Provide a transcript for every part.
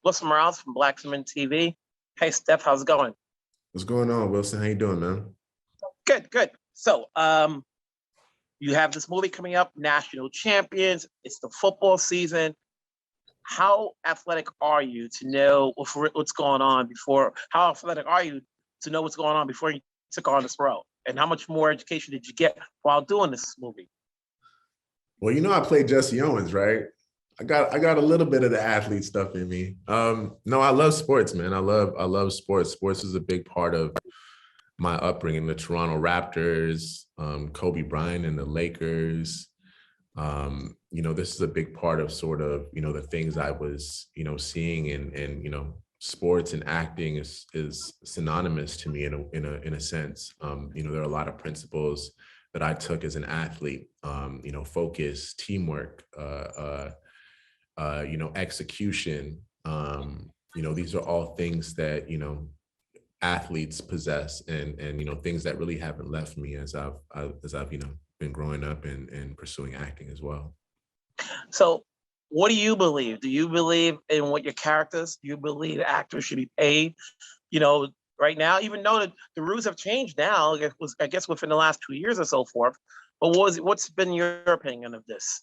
Wilson Morales from Black Women TV. Hey, Steph, how's it going? What's going on, Wilson? How you doing, man? Good, good. So, you have this movie coming up, National Champions. It's the football season. How athletic are you to know what's going on before? How athletic are you to know what's going on before you took on this role? And how much more education did you get while doing this movie? Well, I played Jesse Owens, right? I got a little bit of the athlete stuff in me. No, I love sports, man. I love sports. Sports is a big part of my upbringing. The Toronto Raptors, Kobe Bryant and the Lakers. This is a big part of sort of, the things I was, seeing and sports and acting is synonymous to me in a sense. There are a lot of principles that I took as an athlete, focus, teamwork, execution. These are all things that, athletes possess and things that really haven't left me as I've been growing up and pursuing acting as well. So what do you believe? Do you believe in what your characters? Do you believe actors should be paid? Right now, even though the rules have changed now, I guess within the last 2 years or so forth. But what's been your opinion of this?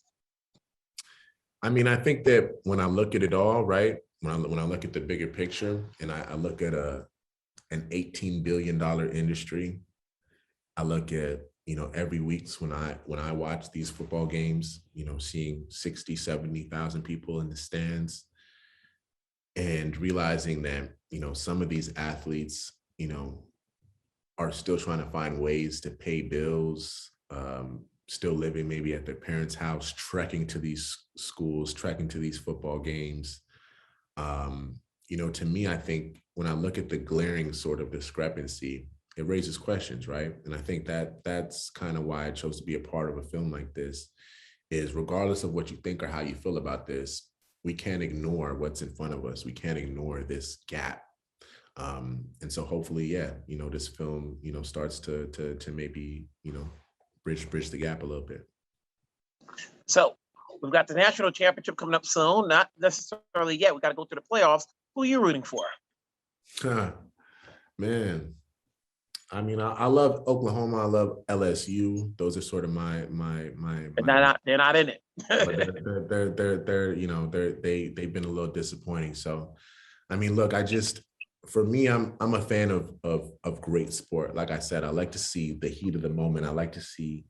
I mean, I think that when I look at it all, right, when I look at the bigger picture and I look at an $18 billion industry, I look at, every week when I watch these football games, seeing 60, 70,000 people in the stands and realizing that, some of these athletes, are still trying to find ways to pay bills, still living maybe at their parents' house, trekking to these schools, trekking to these football games. To me, I think when I look at the glaring sort of discrepancy, it raises questions, right? And I think that's kind of why I chose to be a part of a film like this, is regardless of what you think or how you feel about this, we can't ignore what's in front of us. We can't ignore this gap. And so hopefully, this film, starts to maybe, bridge the gap a little bit. So we've got the national championship coming up soon. Not necessarily yet. We got to go through the playoffs. Who are you rooting for? Man, I mean, I love Oklahoma. I love LSU. Those are sort of my. They're not in it. They've been a little disappointing. So, I mean, look, for me, I'm a fan of great sport. Like I said, I like to see the heat of the moment. I like to see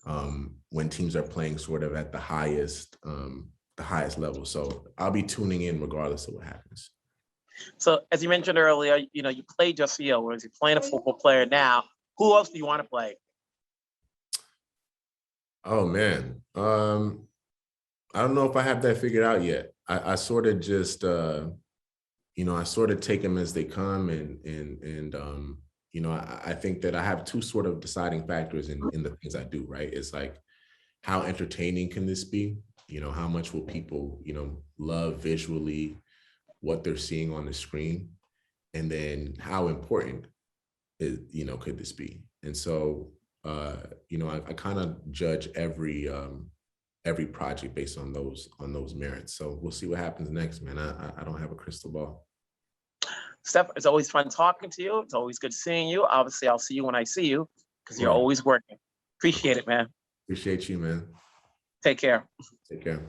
when teams are playing sort of at the highest level. So I'll be tuning in regardless of what happens. So as you mentioned earlier, you played Jesse Owens. You're playing a football player now. Who else do you want to play? Oh man, I don't know if I have that figured out yet. I sort of just, I sort of take them as they come, and I think that I have two sort of deciding factors in the things I do. Right? It's like, how entertaining can this be? How much will people, love visually what they're seeing on the screen, and then how important could this be? And so I kind of judge every project based on those merits. So we'll see what happens next, man. I don't have a crystal ball. Steph, it's always fun talking to you. It's always good seeing you. Obviously, I'll see you when I see you because you're always working. Appreciate it, man. Appreciate you, man. Take care. Take care.